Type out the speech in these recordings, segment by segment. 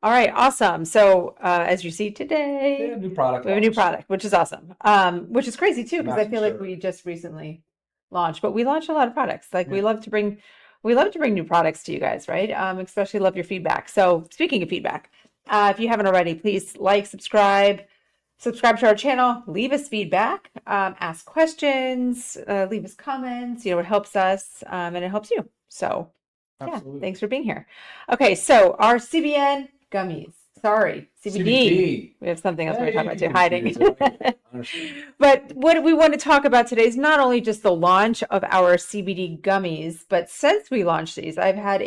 All right, awesome. So as you see today, Yeah, new product we have a new launch. product, which is awesome. Which is crazy too, because I Massive feel like shirt. we just recently launched, but we launched a lot of products. Like Yeah. we love to bring new products to you guys, right? Especially love your feedback. So speaking of feedback, if you haven't already, please like, subscribe to our channel, leave us feedback, ask questions, leave us comments. It helps us and it helps you. So yeah, Absolutely. thanks for being here. Okay, so our CBN gummies. Sorry, CBD. CBD. We have something else we're Yeah, going to talk you about can too, confuse hiding. it. I get it. I understand. But what we want to talk about today is not only just the launch of our CBD gummies, but since we launched these, I've had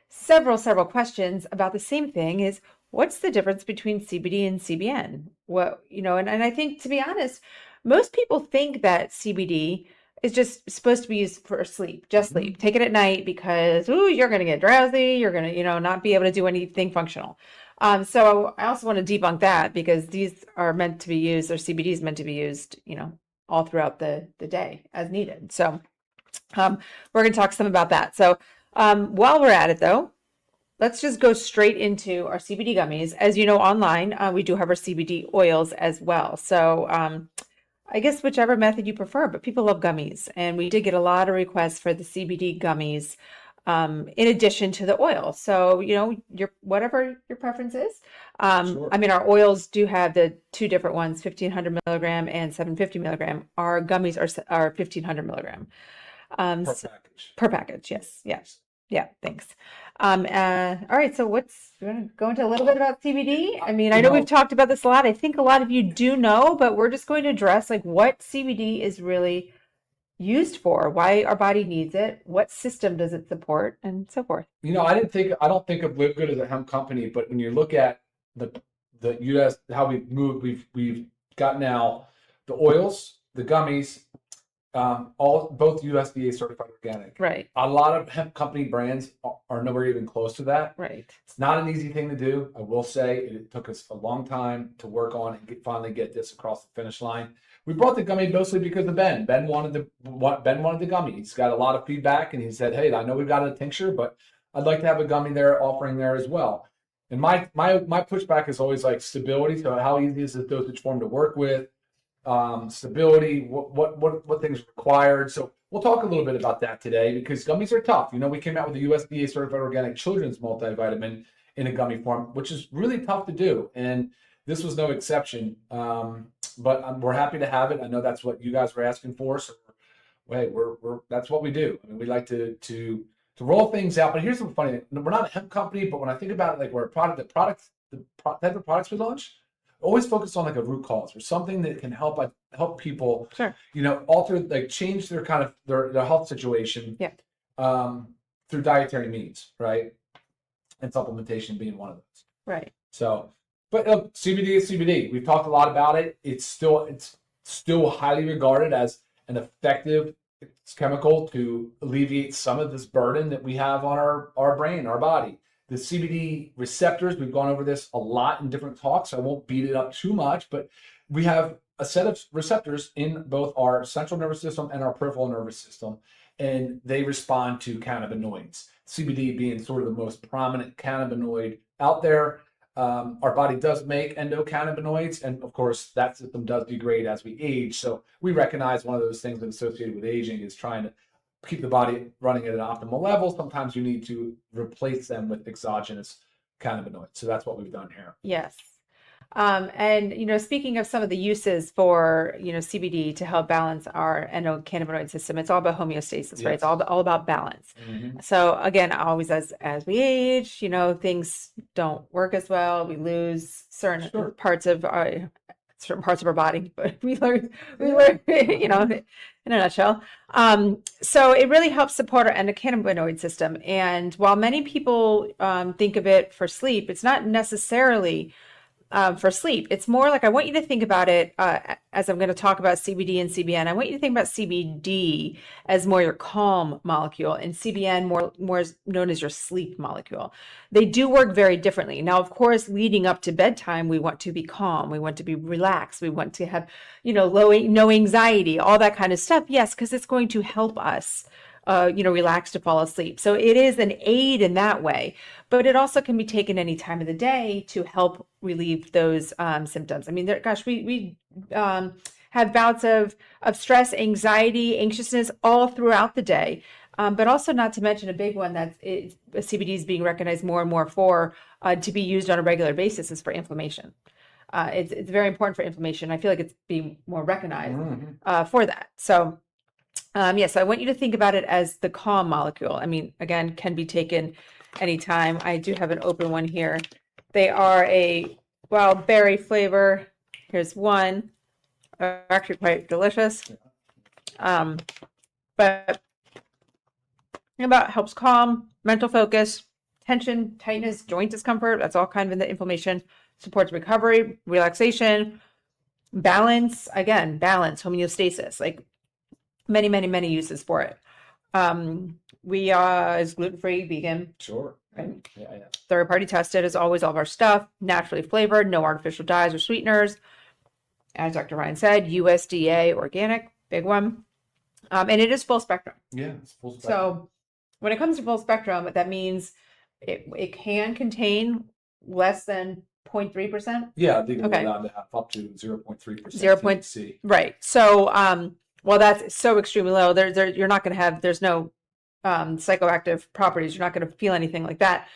several questions about the same thing is what's the difference between CBD and CBN? And I think to be honest, most people think that CBD is just supposed to be used for sleep, just Hmm. sleep. Take it at night because you're going to get drowsy, you're going to, not be able to do anything functional. So I also want to debunk that because these are meant to be used, or CBD is meant to be used, all throughout the day as needed. So we're going to talk some about that. So while we're at it though, let's just go straight into our CBD gummies. As you know, online, we do have our CBD oils as well. So I guess whichever method you prefer, but people love gummies. And we did get a lot of requests for the CBD gummies in addition to the oil. So, your whatever your preference is. Sure. I mean, our oils do have the two different ones, 1500 milligram and 750 milligram. Our gummies are 1500 milligram. Per So, package. per package, yes. Yeah. Yeah, thanks. All right, so you want to go into a little bit about CBD? I mean, I You know we've know, talked about this a lot. I think a lot of you do know, but we're just going to address like what CBD is really used for, why our body needs it, what system does it support, and so forth. I don't think of LiveGood as a hemp company, but when you look at the US, how we've moved, we've got now the oils, the gummies, all both USDA certified organic. Right, A lot of hemp company brands are nowhere even close to that. right. It's not an easy thing to do. I will say it took us a long time to work on and finally get this across the finish line. We brought the gummy mostly because of Ben. Ben wanted the gummy. He's got a lot of feedback, and he said, "Hey, I know we've got a tincture, but I'd like to have a gummy there offering there as well." And my pushback is always like stability. So how easy is the dosage form to work with? Stability, what things are required. So we'll talk a little bit about that today because gummies are tough. We came out with a USDA certified organic children's multivitamin in a gummy form, which is really tough to do, and this was no exception. But we're happy to have it. I know that's what you guys were asking for, so hey, we're that's what we do. I mean, we like to roll things out. But here's the funny thing: we're not a hemp company, but when I think about it, like we're a product, type of products we launch always focus on like a root cause or something that can help people, Sure. alter, like change their kind of their health situation Yeah. through dietary needs, right? And supplementation being one of those. Right. So, but CBD is CBD. We've talked a lot about it. It's still highly regarded as an effective chemical to alleviate some of this burden that we have on our brain, our body. The CBD receptors, we've gone over this a lot in different talks, so I won't beat it up too much, but we have a set of receptors in both our central nervous system and our peripheral nervous system, and they respond to cannabinoids. CBD being sort of the most prominent cannabinoid out there. Our body does make endocannabinoids, and of course, that system does degrade as we age. So we recognize one of those things that's associated with aging is trying to keep the body running at an optimal level. Sometimes you need to replace them with exogenous cannabinoids. So that's what we've done here. Yes. And speaking of some of the uses for CBD to help balance our endocannabinoid system, it's all about homeostasis, right? It's Yes. all about balance. Mm-hmm. So again, always as we age, things don't work as well. We lose Sure. certain parts of our body, but we Yeah. learn, in a nutshell. So it really helps support our endocannabinoid system. And while many people think of it for sleep, it's not necessarily for sleep. It's more like I want you to think about it as I'm going to talk about CBD and CBN. I want you to think about CBD as more your calm molecule and CBN more known as your sleep molecule. They do work very differently. Now, of course, leading up to bedtime, we want to be calm. We want to be relaxed. We want to have, no anxiety, all that kind of stuff. Yes, because it's going to help us relax to fall asleep. So it is an aid in that way, but it also can be taken any time of the day to help relieve those symptoms. I mean, we have bouts of stress, anxiety, anxiousness all throughout the day. But also, not to mention a big one CBD is being recognized more and more for to be used on a regular basis is for inflammation. It's very important for inflammation. I feel like it's being more recognized for that. So, so I want you to think about it as the calm molecule. I mean, again, can be taken anytime. I do have an open one here. They are a wild berry flavor. Here's one. They're actually quite delicious. But about helps calm, mental focus, tension, tightness, joint discomfort. That's all kind of in the inflammation. Supports recovery, relaxation, balance. Again, balance, homeostasis. Like many uses for it. We is gluten-free, vegan. Sure. Right? Yeah. Third-party tested as always. All of our stuff naturally flavored, no artificial dyes or sweeteners. As Dr. Ryan said, USDA organic, big one. And it is full spectrum. Yeah, it's full spectrum. So when it comes to full spectrum, that means it can contain less than 0.3%. Yeah, they can go down to up to 0.3% THC. Right. So, well, that's so extremely low. You're not going to have. There's no psychoactive properties. You're not going to feel anything like that.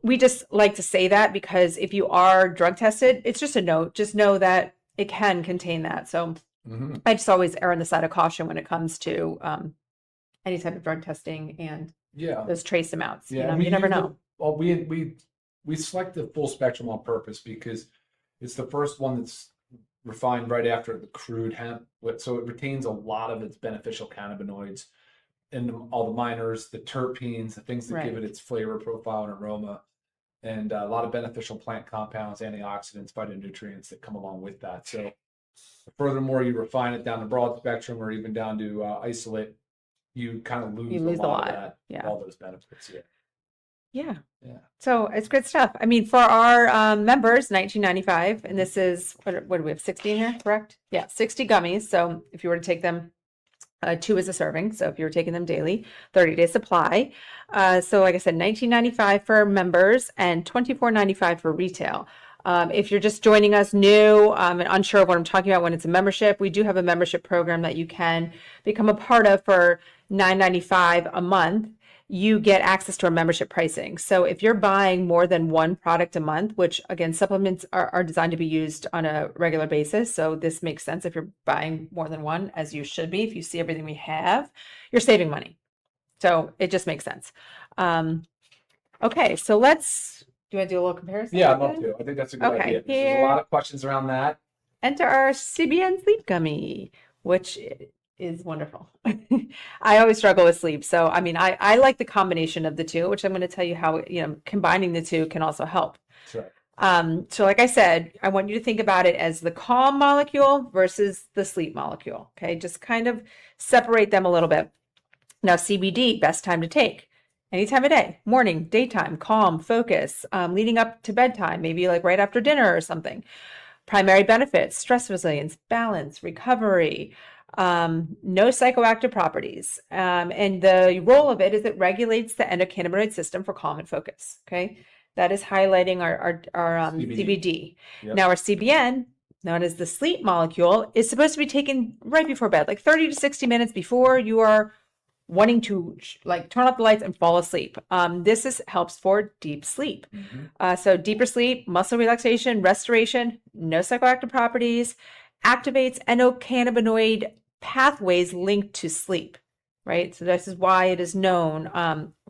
We just like to say that because if you are drug tested, it's just a note. Just know that it can contain that. So I just always err on the side of caution when it comes to any type of drug testing and those trace amounts. Yeah, you never know. Well, we select the full spectrum on purpose because it's the first one that's refined right after the crude hemp. So it retains a lot of its beneficial cannabinoids and all the minors, the terpenes, the things that give it its flavor profile and aroma, and a lot of beneficial plant compounds, antioxidants, phytonutrients that come along with that. So furthermore, you refine it down to broad spectrum or even down to isolate, you kind of lose a lot of that, all those benefits. Yeah. So it's good stuff. I mean, for our members, $19.95, and this is what do we have? 60 in here, correct? Yeah, 60 gummies. So if you were to take them, 2 is a serving. So if you were taking them daily, 30-day supply. So like I said, $19.95 for members and $24.95 for retail. If you're just joining us new and unsure of what I'm talking about when it's a membership, we do have a membership program that you can become a part of for $9.95 a month. You get access to our membership pricing. So if you're buying more than one product a month, which again, supplements are designed to be used on a regular basis. So this makes sense if you're buying more than one, as you should be. If you see everything we have, you're saving money. So it just makes sense. Okay, so do you want to do a little comparison? Yeah, I'd love to. I think that's a good idea. There's a lot of questions around that. Enter our CBN sleep gummy, which is wonderful. I always struggle with sleep. So, I mean, I like the combination of the two, which I'm going to tell you how, combining the two can also help. That's right. So like I said, I want you to think about it as the calm molecule versus the sleep molecule. Okay. Just kind of separate them a little bit. Now, CBD, best time to take. Any time of day, morning, daytime, calm, focus, leading up to bedtime, maybe like right after dinner or something. Primary benefits, stress resilience, balance, recovery, no psychoactive properties. And the role of it is it regulates the endocannabinoid system for calm and focus. Okay. That is highlighting our CBD. Yep. Now our CBN, known as the sleep molecule, is supposed to be taken right before bed, like 30 to 60 minutes before you are wanting to turn off the lights and fall asleep. This helps for deep sleep. So deeper sleep, muscle relaxation, restoration, no psychoactive properties, activates endocannabinoid pathways linked to sleep, right? So this is why it is known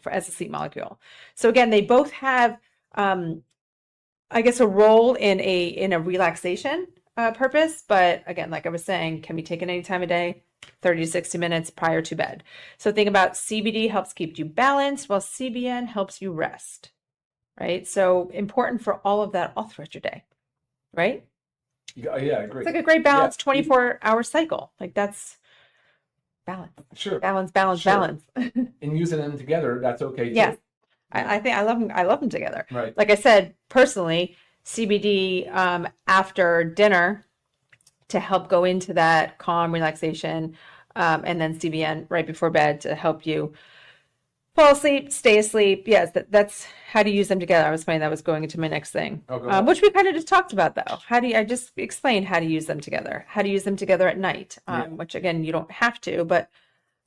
as a sleep molecule. So again, they both have, I guess, a role in a relaxation purpose, but again, like I was saying, can be taken any time of day, 30 to 60 minutes prior to bed. So think about CBD helps keep you balanced while CBN helps you rest, right? So important for all of that all throughout your day, right? Yeah, I agree. It's like a great balance, 24-hour cycle. Like that's balance. Sure. Balance. And using them together, that's okay too. Yes. I think I love them together. Right. Like I said, personally, CBD after dinner to help go into that calm relaxation, and then CBN right before bed to help you fall asleep, stay asleep. Yes, that's how to use them together. I was finding that was going into my next thing, Oh, go ahead. which we kind of just talked about though. I just explained how to use them together, how to use them together at night, Yeah. which again, you don't have to, but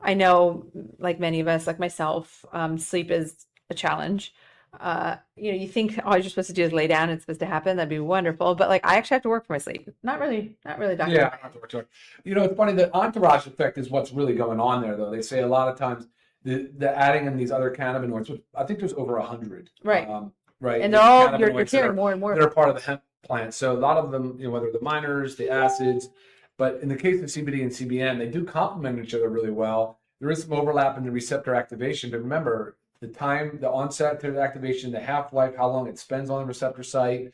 I know like many of us, like myself, sleep is a challenge. You think all you're supposed to do is lay down, it's supposed to happen. That'd be wonderful. But like I actually have to work for my sleep. Not really, Dr. Yeah, I have to work to it. It's funny, the entourage effect is what's really going on there, though. They say a lot of times the adding in these other cannabinoids, which I think there's over 100. Right. Right. And they're all, you're Cannabinoids that hearing are, more and more. that are part of the hemp plant. So a lot of them, whether the miners, the acids, but in the case of CBD and CBN, they do complement each other really well. There is some overlap in the receptor activation, but remember the time, the onset to the activation, the half-life, how long it spends on the receptor site,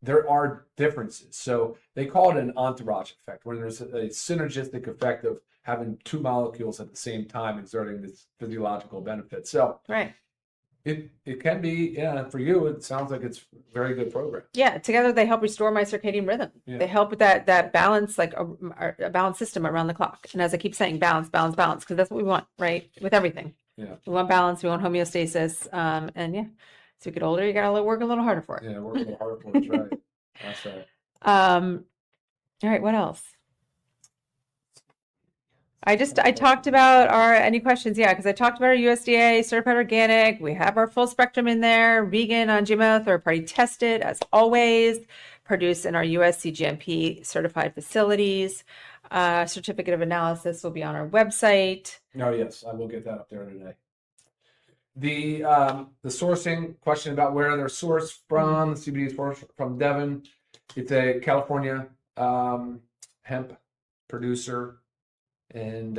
there are differences. So they call it an entourage effect, when there's a synergistic effect of having two molecules at the same time exerting this physiological benefit. So Right. it can be, for you, it sounds like it's a very good program. Yeah, together they help restore my circadian rhythm. Yeah. They help with that balance, like a balanced system around the clock. And as I keep saying, balance, balance, balance, because that's what we want, right? With everything. Yeah. We want balance, we want homeostasis. And yeah, as we get older, you gotta work a little harder for it. Yeah, work a little harder for it. That's right. That's right. All right, what else? I talked about any questions? Yeah, because I talked about our USDA certified organic. We have our full spectrum in there, vegan, non-GMO, third party tested as always, produced in our US CGMP certified facilities. Certificate of analysis will be on our website. No, yes, I will get that up there today. The sourcing question about where they're sourced from, the CBD is sourced from Devon. It's a California hemp producer. And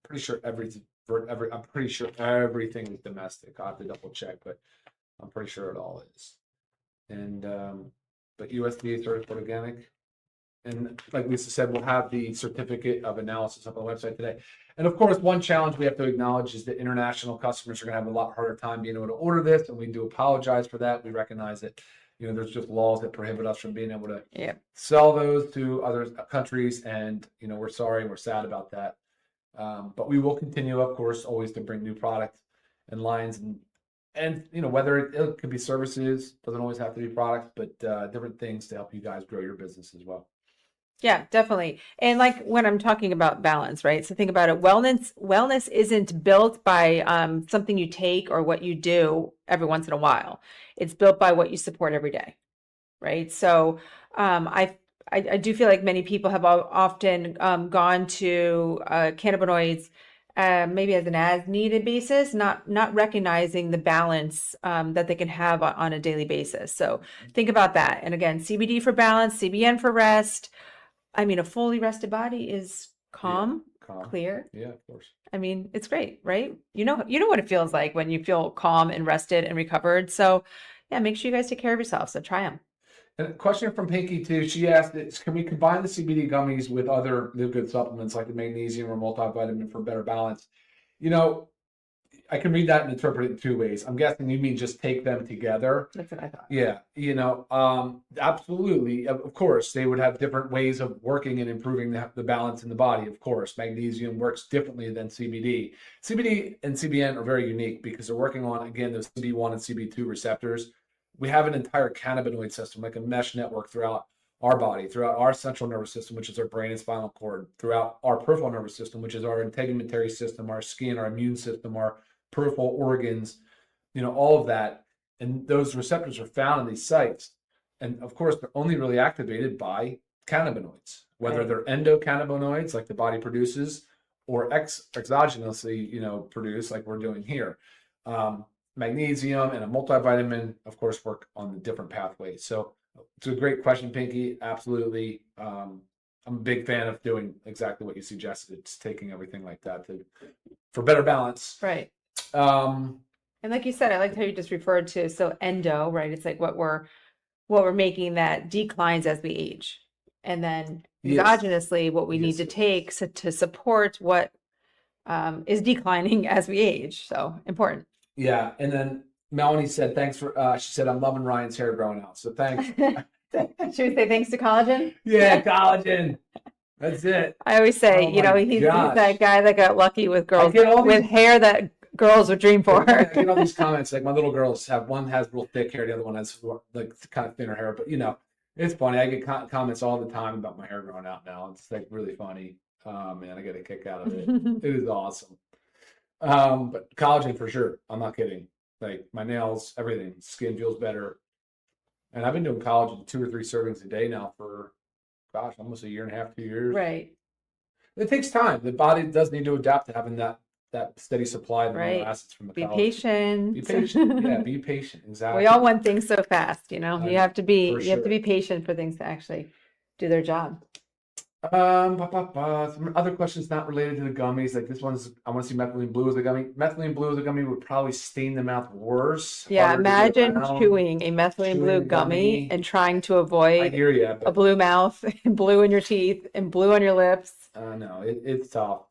pretty sure I'm pretty sure everything is domestic. I'll have to double check, but I'm pretty sure it all is. And but USDA certified organic. And like Lisa said, we'll have the certificate of analysis up on the website today. And of course, one challenge we have to acknowledge is that international customers are going to have a lot harder time being able to order this, and we do apologize for that. We recognize that there's just laws that prohibit us from being able to sell those to other countries, and we're sorry, we're sad about that. But we will continue, of course, always to bring new products and lines, and whether it could be services, doesn't always have to be products, but different things to help you guys grow your business as well. Yeah, definitely. And like when I'm talking about balance, right? So think about it. Wellness isn't built by something you take or what you do every once in a while. It's built by what you support every day, right? So I do feel like many people have often gone to cannabinoids maybe as an as-needed basis, not recognizing the balance that they can have on a daily basis. So think about that. And again, CBD for balance, CBN for rest. I mean, a fully rested body is calm, clear. Yeah, of course. I mean, it's great, right? You know what it feels like when you feel calm and rested and recovered. So yeah, make sure you guys take care of yourself. So try them. And a question from Pinky too. She asked, can we combine the CBD gummies with other LiveGood supplements like the magnesium or multivitamin for better balance? I can read that and interpret it in two ways. I'm guessing you mean just take them together. That's what I thought. Yeah, absolutely. Of course, they would have different ways of working and improving the balance in the body. Of course, magnesium works differently than CBD. CBD and CBN are very unique because they're working on, again, those CB1 and CB2 receptors. We have an entire cannabinoid system, like a mesh network throughout our body, throughout our central nervous system, which is our brain and spinal cord, throughout our peripheral nervous system, which is our integumentary system, our skin, our immune system, our peripheral organs, all of that. And those receptors are found in these sites. And of course, they're only really activated by cannabinoids, whether they're endocannabinoids like the body produces or exogenously, produce like we're doing here. Magnesium and a multivitamin, of course, work on the different pathways. So it's a great question, Pinky. Absolutely. I'm a big fan of doing exactly what you suggested. It's taking everything like that for better balance. Right. And like you said, I liked how you just referred to, so endo, right? It's like what we're making that declines as we age. And then exogenously, what we need to take to support what is declining as we age. So important. Yeah. And then Melanie said, thanks for, she said, I'm loving Ryan's hair growing out. So thanks. Should we say thanks to collagen? Yeah, collagen. That's it. I always say, Oh you know, my he's gosh. that guy that got lucky with girls get all with these- hair that girls would dream for. I get all these comments. Like my little girls have one has real thick hair, the other one has like kind of thinner hair. But you know, it's funny. I get comments all the time about my hair growing out now. It's like really funny. Man, I get a kick out of it. It is awesome. But collagen for sure. I'm not kidding. Like my nails, everything, skin feels better. And I've been doing collagen 2 or 3 servings a day now for, gosh, almost a year and a half, 2 years. Right. It takes time. The body does need to adapt to having that steady supply of amino Right. acids from the Be collagen. patient. Be patient. Yeah, be patient. Exactly. We all want things so fast, you know. I You know, have to be for you have to sure. be patient for things to actually do their job. Some other questions not related to the gummies. Like this one's, I want to see methylene blue as a gummy. Methylene blue as a gummy would probably stain the mouth worse. Yeah, Harder to get imagine around. chewing a methylene Chewing blue a gummy gummy. and trying to I avoid hear you, a but blue mouth, blue in your teeth, and blue on your lips. no, it's tough.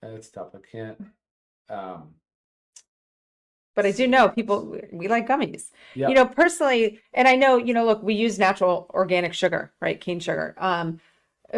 It's tough. I can't. But I do know people, we like gummies. Yeah. You know, personally, and I know, you know, look, we use natural organic sugar, right? Cane sugar.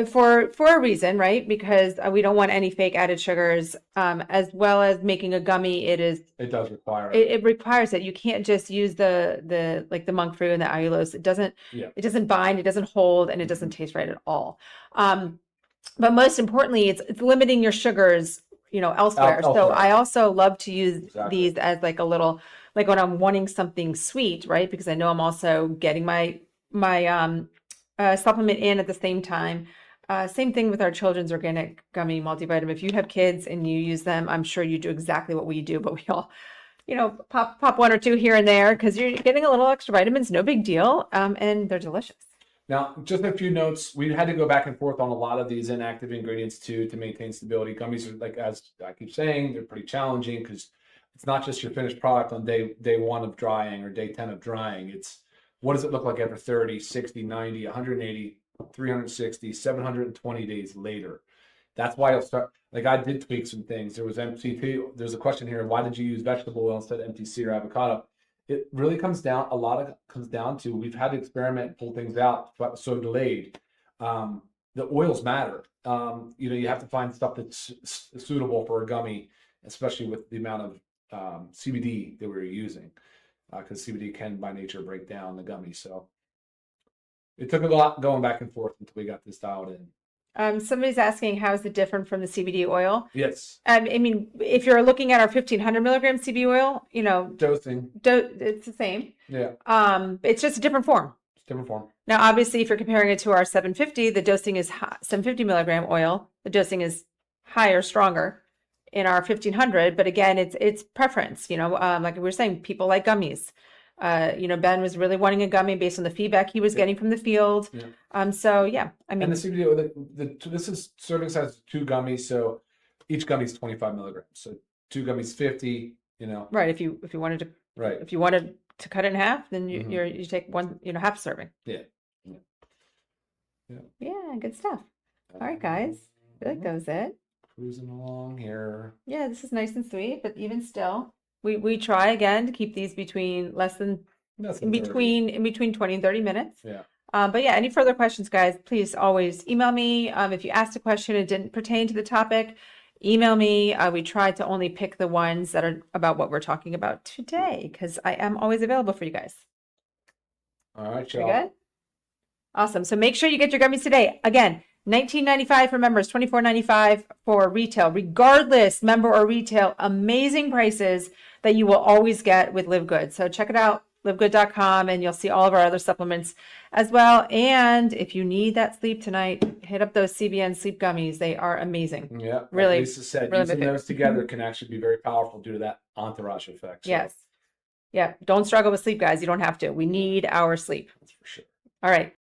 For a reason, right? Because we don't want any fake added sugars, as well as making a gummy. It does require it requires it. You can't just use the like the monk fruit and the allulose. It doesn't bind, it doesn't hold, and it doesn't taste right at all. But most importantly, it's limiting your sugars, you know, elsewhere. So I also love to use these as like a little, like when I'm wanting something sweet, right? Because I know I'm also getting my supplement in at the same time. Same thing with our children's organic gummy multivitamin. If you have kids and you use them, I'm sure you do exactly what we do, but we all, you know, pop 1 or 2 here and there because you're getting a little extra vitamins, no big deal. And they're delicious. Now, just a few notes. We had to go back and forth on a lot of these inactive ingredients too to maintain stability. Gummies are, like, as I keep saying, they're pretty challenging because it's not just your finished product on day 1 of drying or day 10 of drying. It's what does it look like after 30, 60, 90, 180, 360, 720 days later. That's why I'll start, like I did tweak some things. There was MCT. There's a question here. Why did you use vegetable oil instead of MTC or avocado? It really comes down, a lot of it comes down to, we've had to experiment, pull things out, but so delayed. The oils matter. You know, you have to find stuff that's suitable for a gummy, especially with the amount of CBD that we're using, because CBD can by nature break down the gummy. So it took a lot going back and forth until we got this dialed in. Somebody's asking, how is it different from the CBD oil? Yes. I mean, if you're looking at our 1500 milligram CBD oil, you know, dosing, it's the same. Yeah. It's just a different form. It's different form. Now, obviously, if you're comparing it to our 750, the dosing is 750 milligram oil. The dosing is higher, stronger in our 1500. But again, it's preference. You know, like we were saying, people like gummies. You know, Ben was really wanting a gummy based on the feedback he was getting from the field. Yeah. So yeah, I mean, and the CBD, this is serving size 2 gummies, so each gummy is 25 milligrams. So 2 gummies 50. You know, right? If you wanted to cut it in half, then you take 1, you know, half serving. Yeah. Yeah, good stuff. All right, guys, I feel like that was it. Cruising along here. Yeah, this is nice and sweet, but even still. We try again to keep these between in between 20 and 30 minutes. Yeah. But yeah, any further questions, guys, please always email me. If you asked a question and it didn't pertain to the topic, email me. We try to only pick the ones that are about what we're talking about today, because I am always available for you guys. All right, y'all. Good? Awesome. So make sure you get your gummies today. Again, $19.95 for members, $24.95 for retail, regardless, member or retail. Amazing prices that you will always get with LiveGood. So check it out, livegood.com, and you'll see all of our other supplements as well. And if you need that sleep tonight, hit up those CBN sleep gummies. They are amazing. Yeah, really. Like Lisa said, really using those together can actually be very powerful due to that entourage effect. So. Yes. Yeah. Don't struggle with sleep, guys. You don't have to. We need our sleep. That's for sure. All right.